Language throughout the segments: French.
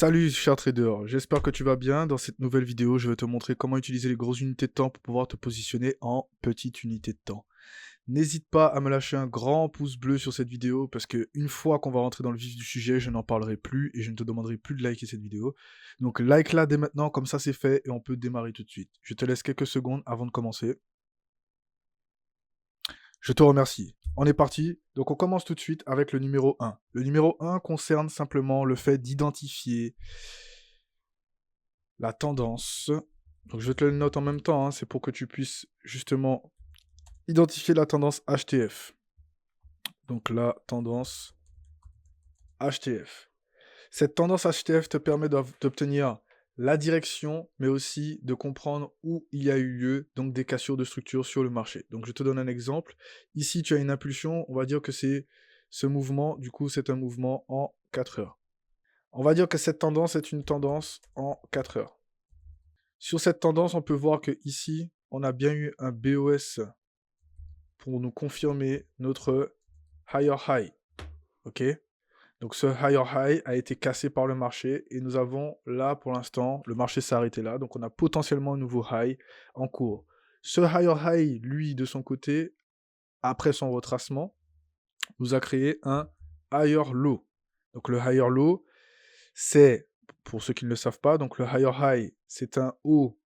Salut cher trader, j'espère que tu vas bien. Dans cette nouvelle vidéo, je vais te montrer comment utiliser les grosses unités de temps pour pouvoir te positionner en petites unités de temps. N'hésite pas à me lâcher un grand pouce bleu sur cette vidéo parce que une fois qu'on va rentrer dans le vif du sujet, je n'en parlerai plus et je ne te demanderai plus de liker cette vidéo. Donc like-la dès maintenant, comme ça c'est fait et on peut démarrer tout de suite. Je te laisse quelques secondes avant de commencer. Je te remercie. On est parti. Donc on commence tout de suite avec le numéro 1. Le numéro 1 concerne simplement le fait d'identifier la tendance. Donc je vais te le note en même temps, hein, c'est pour que tu puisses justement identifier la tendance HTF. Donc la tendance HTF. Cette tendance HTF te permet d'obtenir la direction, mais aussi de comprendre où il y a eu lieu, donc des cassures de structure sur le marché. Donc je te donne un exemple. Ici, tu as une impulsion, on va dire que c'est ce mouvement, du coup c'est un mouvement en 4 heures. On va dire que cette tendance est une tendance en 4 heures. Sur cette tendance, on peut voir que ici, on a bien eu un BOS pour nous confirmer notre higher high. Ok? Donc ce higher high a été cassé par le marché et nous avons là pour l'instant, le marché s'est arrêté là, donc on a potentiellement un nouveau high en cours. Ce higher high, lui, de son côté, après son retracement, nous a créé un higher low. Donc le higher low, c'est, pour ceux qui ne le savent pas, donc le higher high, c'est un haut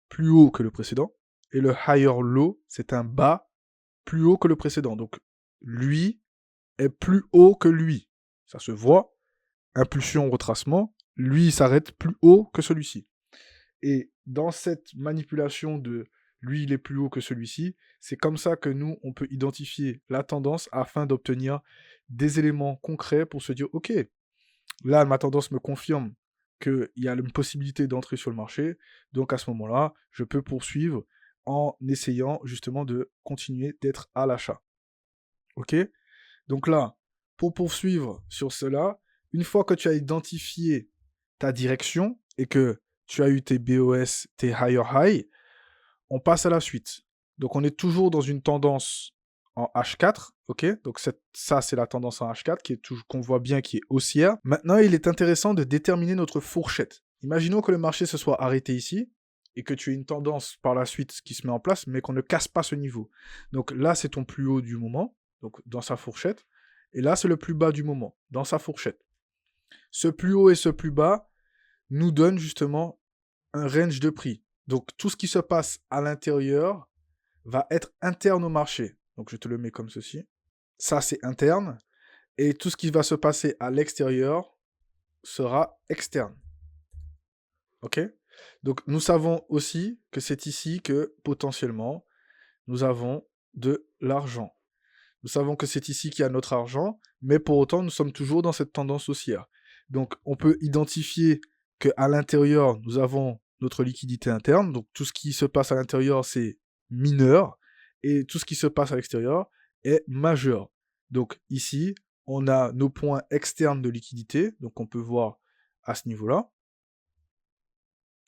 plus haut que le précédent, et le higher low, c'est un bas plus haut que le précédent. Donc lui est plus haut que lui. Ça se voit, impulsion, retracement, lui il s'arrête plus haut que celui-ci. Et dans cette manipulation de lui il est plus haut que celui-ci, c'est comme ça que nous, on peut identifier la tendance afin d'obtenir des éléments concrets pour se dire, ok, là ma tendance me confirme qu'il y a une possibilité d'entrer sur le marché, donc à ce moment-là, je peux poursuivre en essayant justement de continuer d'être à l'achat. Ok? Donc là, pour poursuivre sur cela, une fois que tu as identifié ta direction et que tu as eu tes BOS, tes higher high, on passe à la suite. Donc on est toujours dans une tendance en H4, ok? Donc ça c'est la tendance en H4 qu'on voit bien qui est haussière. Maintenant il est intéressant de déterminer notre fourchette. Imaginons que le marché se soit arrêté ici et que tu aies une tendance par la suite qui se met en place mais qu'on ne casse pas ce niveau. Donc là c'est ton plus haut du moment, donc dans sa fourchette, et là c'est le plus bas du moment, dans sa fourchette. Ce plus haut et ce plus bas nous donnent justement un range de prix. Donc tout ce qui se passe à l'intérieur va être interne au marché. Donc je te le mets comme ceci. Ça c'est interne. Et tout ce qui va se passer à l'extérieur sera externe. Ok? Donc nous savons aussi que c'est ici que potentiellement nous avons de l'argent. Nous savons que c'est ici qu'il y a notre argent, mais pour autant nous sommes toujours dans cette tendance haussière. Donc on peut identifier qu'à l'intérieur nous avons notre liquidité interne, donc tout ce qui se passe à l'intérieur c'est mineur, et tout ce qui se passe à l'extérieur est majeur. Donc ici, on a nos points externes de liquidité, donc on peut voir à ce niveau-là.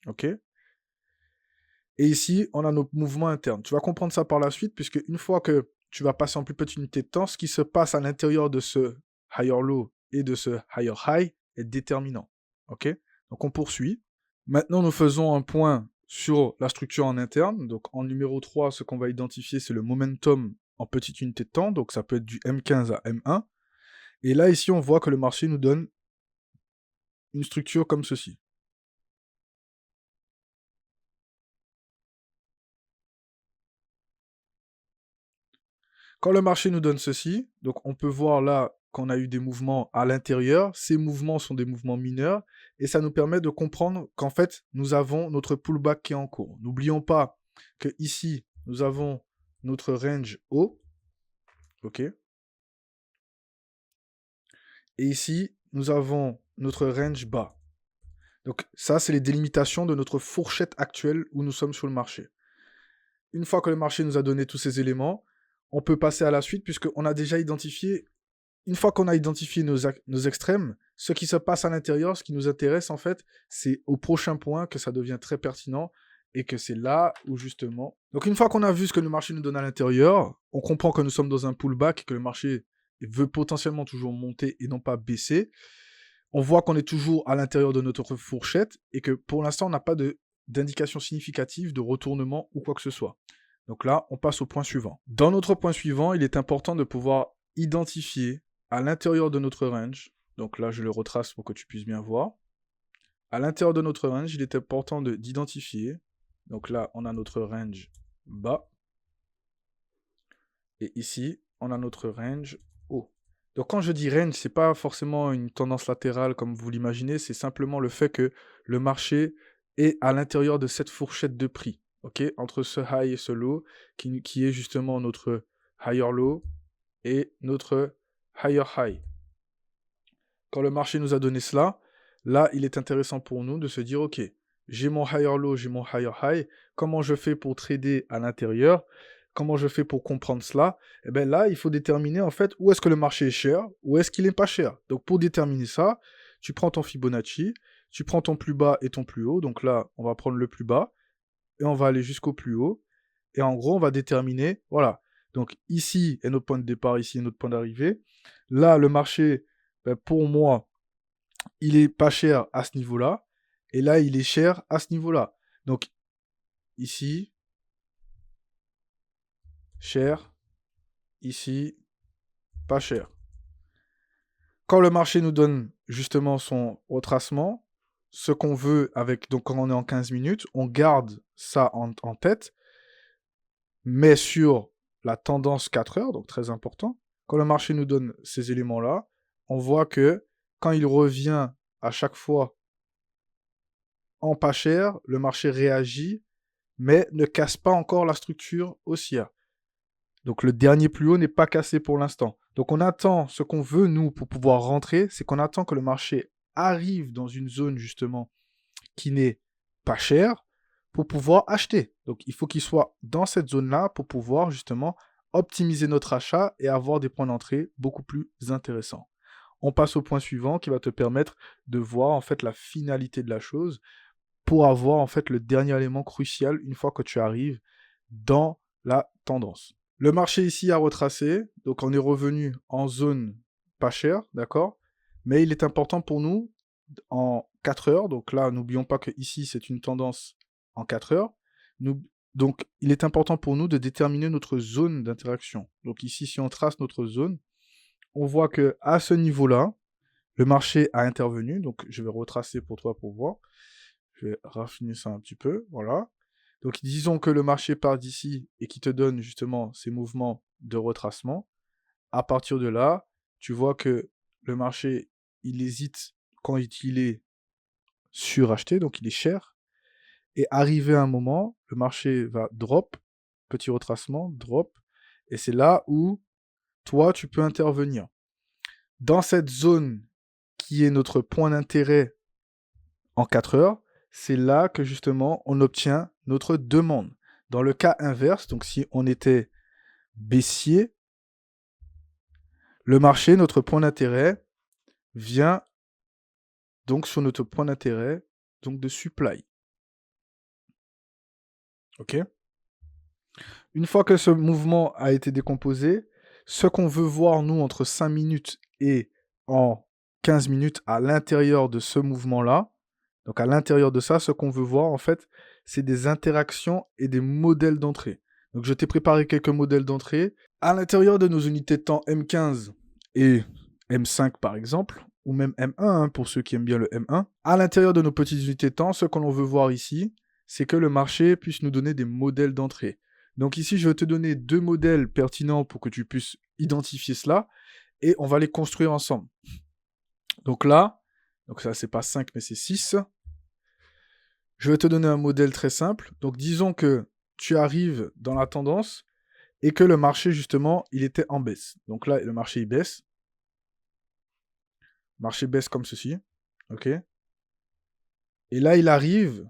Ok? Et ici, on a nos mouvements internes. Tu vas comprendre ça par la suite, puisque une fois que tu vas passer en plus petite unité de temps, ce qui se passe à l'intérieur de ce higher low et de ce higher high est déterminant. Ok? Donc on poursuit. Maintenant, nous faisons un point sur la structure en interne. Donc en numéro 3, ce qu'on va identifier, c'est le momentum en petite unité de temps. Donc ça peut être du M15 à M1. Et là, ici, on voit que le marché nous donne une structure comme ceci. Quand le marché nous donne ceci, donc on peut voir là qu'on a eu des mouvements à l'intérieur. Ces mouvements sont des mouvements mineurs et ça nous permet de comprendre qu'en fait, nous avons notre pullback qui est en cours. N'oublions pas que ici, nous avons notre range haut. OK? Et ici, nous avons notre range bas. Donc ça, c'est les délimitations de notre fourchette actuelle où nous sommes sur le marché. Une fois que le marché nous a donné tous ces éléments, on peut passer à la suite puisqu'on a déjà identifié, une fois qu'on a identifié nos extrêmes, ce qui se passe à l'intérieur, ce qui nous intéresse en fait, c'est au prochain point que ça devient très pertinent et que c'est là où justement... Donc une fois qu'on a vu ce que le marché nous donne à l'intérieur, on comprend que nous sommes dans un pullback et que le marché veut potentiellement toujours monter et non pas baisser. on voit qu'on est toujours à l'intérieur de notre fourchette et que pour l'instant, on n'a pas d'indication significative de retournement ou quoi que ce soit. Donc là, on passe au point suivant. Dans notre point suivant, il est important de pouvoir identifier à l'intérieur de notre range, donc là, je le retrace pour que tu puisses bien voir. À l'intérieur de notre range, il est important d'identifier, donc là, on a notre range bas, et ici, on a notre range haut. Donc quand je dis range, c'est pas forcément une tendance latérale comme vous l'imaginez, c'est simplement le fait que le marché est à l'intérieur de cette fourchette de prix, ok, entre ce high et ce low, qui est justement notre higher low et notre higher high. Quand le marché nous a donné cela, là, il est intéressant pour nous de se dire, ok, j'ai mon higher low, j'ai mon higher high, comment je fais pour trader à l'intérieur? Comment je fais pour comprendre cela? Et bien là, il faut déterminer en fait où est-ce que le marché est cher, où est-ce qu'il n'est pas cher. Donc pour déterminer ça, tu prends ton Fibonacci, tu prends ton plus bas et ton plus haut. Donc là, on va prendre le plus bas et on va aller jusqu'au plus haut. Et en gros, on va déterminer, voilà. Donc ici est notre point de départ, ici est notre point d'arrivée. Là, le marché, ben, pour moi, il est pas cher à ce niveau-là. Et là, il est cher à ce niveau-là. Donc ici, cher, ici, pas cher. Quand le marché nous donne justement son retracement, ce qu'on veut avec, donc quand on est en 15 minutes, on garde ça en tête, mais sur la tendance 4 heures, donc très important. Quand le marché nous donne ces éléments-là, on voit que quand il revient à chaque fois en pas cher, le marché réagit, mais ne casse pas encore la structure haussière. Donc le dernier plus haut n'est pas cassé pour l'instant. Donc on attend, ce qu'on veut nous pour pouvoir rentrer, c'est qu'on attend que le marché arrive dans une zone justement qui n'est pas chère pour pouvoir acheter. Donc il faut qu'il soit dans cette zone-là pour pouvoir justement optimiser notre achat et avoir des points d'entrée beaucoup plus intéressants. On passe au point suivant qui va te permettre de voir en fait la finalité de la chose pour avoir en fait le dernier élément crucial une fois que tu arrives dans la tendance. Le marché ici a retracé, donc on est revenu en zone pas chère, d'accord? Mais il est important pour nous en 4 heures, donc là n'oublions pas que ici c'est une tendance en 4 heures, donc il est important pour nous de déterminer notre zone d'interaction. Donc ici si on trace notre zone, on voit que à ce niveau-là, le marché a intervenu, donc je vais retracer pour toi pour voir. Je vais raffiner ça un petit peu, voilà. Donc disons que le marché part d'ici et qui te donne justement ces mouvements de retracement. À partir de là, tu vois que le marché, il hésite quand il est suracheté, donc il est cher. Et arrivé à un moment, le marché va drop, petit retracement, drop. Et c'est là où toi, tu peux intervenir. Dans cette zone qui est notre point d'intérêt en 4 heures, c'est là que justement on obtient notre demande. Dans le cas inverse, donc si on était baissier, le marché, notre point d'intérêt, vient donc sur notre point d'intérêt donc de supply. Ok? Une fois que ce mouvement a été décomposé, ce qu'on veut voir nous entre 5 minutes et en 15 minutes à l'intérieur de ce mouvement-là, donc à l'intérieur de ça, ce qu'on veut voir en fait, c'est des interactions et des modèles d'entrée. Donc je t'ai préparé quelques modèles d'entrée. À l'intérieur de nos unités de temps M15 et M5 par exemple, ou même M1 hein, pour ceux qui aiment bien le M1, à l'intérieur de nos petites unités de temps, ce que l'on veut voir ici, c'est que le marché puisse nous donner des modèles d'entrée. Donc ici, je vais te donner 2 modèles pertinents pour que tu puisses identifier cela, et on va les construire ensemble. Donc là, donc ça c'est pas 5 mais c'est 6. Je vais te donner un modèle très simple. Donc disons que tu arrives dans la tendance et que le marché justement, il était en baisse. Donc là, le marché il baisse. Le marché baisse comme ceci. Ok. Et là, il arrive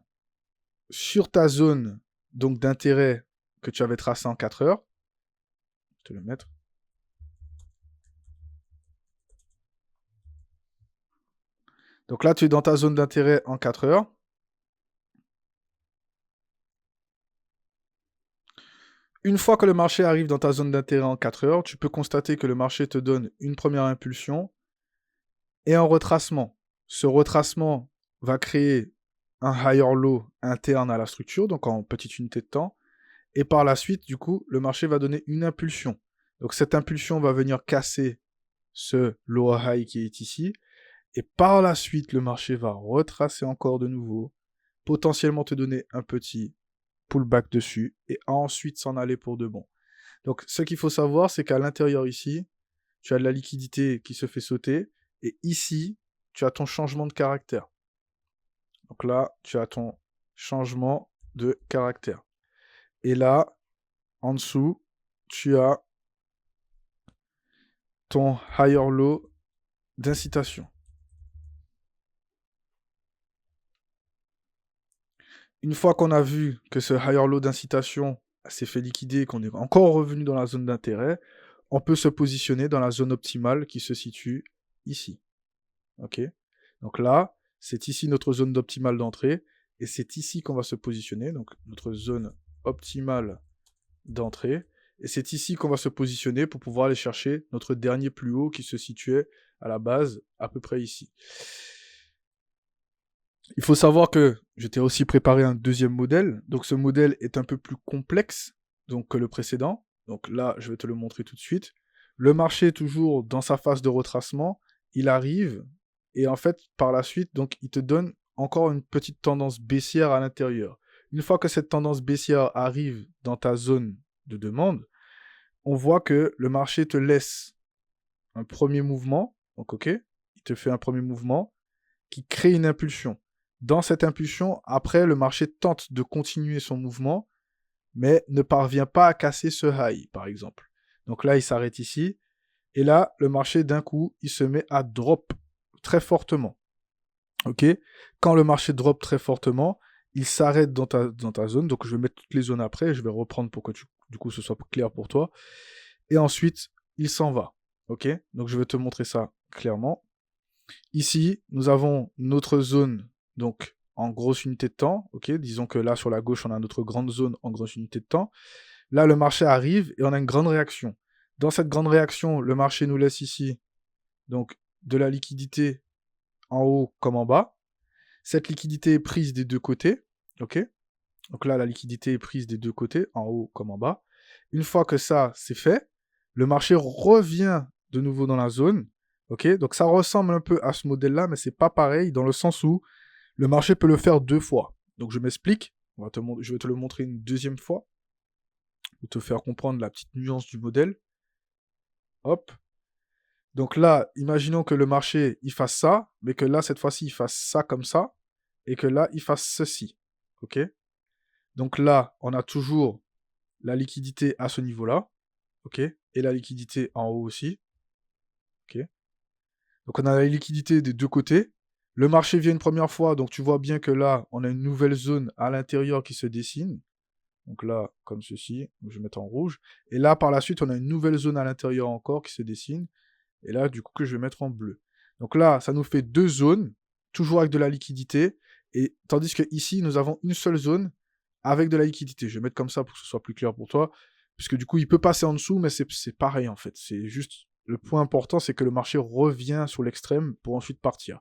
sur ta zone donc d'intérêt que tu avais tracé en 4 heures. Je vais te le mettre. Donc là, tu es dans ta zone d'intérêt en 4 heures. Une fois que le marché arrive dans ta zone d'intérêt en 4 heures, tu peux constater que le marché te donne une première impulsion et un retracement. Ce retracement va créer un higher low interne à la structure, donc en petite unité de temps. Et par la suite, du coup, le marché va donner une impulsion. Donc cette impulsion va venir casser ce lower high qui est ici. Et par la suite, le marché va retracer encore de nouveau, potentiellement te donner un petit pullback dessus, et ensuite s'en aller pour de bon. Donc ce qu'il faut savoir, c'est qu'à l'intérieur ici, tu as de la liquidité qui se fait sauter, et ici, tu as ton changement de caractère. Donc là, tu as ton changement de caractère. Et là, en dessous, tu as ton higher low d'incitation. Une fois qu'on a vu que ce higher low d'incitation s'est fait liquider, qu'on est encore revenu dans la zone d'intérêt, on peut se positionner dans la zone optimale qui se situe ici. Ok? Donc là, c'est ici notre zone optimale d'entrée, et c'est ici qu'on va se positionner, donc notre zone optimale d'entrée, et c'est ici qu'on va se positionner pour pouvoir aller chercher notre dernier plus haut qui se situait à la base, à peu près ici. Il faut savoir que je t'ai aussi préparé un deuxième modèle. Donc ce modèle est un peu plus complexe donc, que le précédent. Donc là, je vais te le montrer tout de suite. Le marché, toujours dans sa phase de retracement, il arrive et en fait, par la suite, donc, il te donne encore une petite tendance baissière à l'intérieur. Une fois que cette tendance baissière arrive dans ta zone de demande, on voit que le marché te laisse un premier mouvement. Donc, ok, il te fait un premier mouvement qui crée une impulsion. Dans cette impulsion, après, le marché tente de continuer son mouvement, mais ne parvient pas à casser ce high, par exemple. Donc là, il s'arrête ici. Et là, le marché, d'un coup, il se met à drop très fortement. Ok? Quand le marché drop très fortement, il s'arrête dans ta zone. Donc, je vais mettre toutes les zones après. Je vais reprendre pour que du coup, ce soit clair pour toi. Et ensuite, il s'en va. Ok? Donc, je vais te montrer ça clairement. Ici, nous avons notre zone, donc en grosse unité de temps. Ok, disons que là, sur la gauche, on a notre grande zone en grosse unité de temps. Là, le marché arrive et on a une grande réaction. Dans cette grande réaction, le marché nous laisse ici donc de la liquidité en haut comme en bas. Cette liquidité est prise des deux côtés. Ok, donc là, la liquidité est prise des deux côtés, en haut comme en bas. Une fois que ça, c'est fait, le marché revient de nouveau dans la zone. Ok, donc ça ressemble un peu à ce modèle-là, mais c'est pas pareil dans le sens où le marché peut le faire deux fois. Donc je m'explique. Je vais te le montrer une deuxième fois pour te faire comprendre la petite nuance du modèle. Hop. Donc là, imaginons que le marché il fasse ça, mais que là cette fois-ci il fasse ça comme ça, et que là il fasse ceci. Ok. Donc là, on a toujours la liquidité à ce niveau-là. Ok. Et la liquidité en haut aussi. Ok. Donc on a la liquidité des deux côtés. Le marché vient une première fois, donc tu vois bien que là, on a une nouvelle zone à l'intérieur qui se dessine. Donc là, comme ceci, je vais mettre en rouge. Et là, par la suite, on a une nouvelle zone à l'intérieur encore qui se dessine. Et là, du coup, que je vais mettre en bleu. Donc là, ça nous fait deux zones, toujours avec de la liquidité. Et tandis que ici, nous avons une seule zone avec de la liquidité. Je vais mettre comme ça pour que ce soit plus clair pour toi. Puisque du coup, il peut passer en dessous, mais c'est pareil en fait. C'est juste... Le point important, c'est que le marché revient sur l'extrême pour ensuite partir.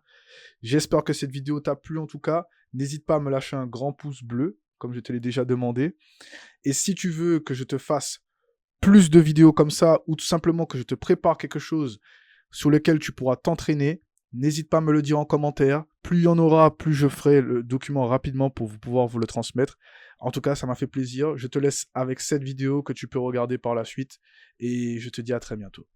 J'espère que cette vidéo t'a plu en tout cas. N'hésite pas à me lâcher un grand pouce bleu, comme je te l'ai déjà demandé. Et si tu veux que je te fasse plus de vidéos comme ça, ou tout simplement que je te prépare quelque chose sur lequel tu pourras t'entraîner, n'hésite pas à me le dire en commentaire. Plus il y en aura, plus je ferai le document rapidement pour pouvoir vous le transmettre. En tout cas, ça m'a fait plaisir. Je te laisse avec cette vidéo que tu peux regarder par la suite. Et je te dis à très bientôt.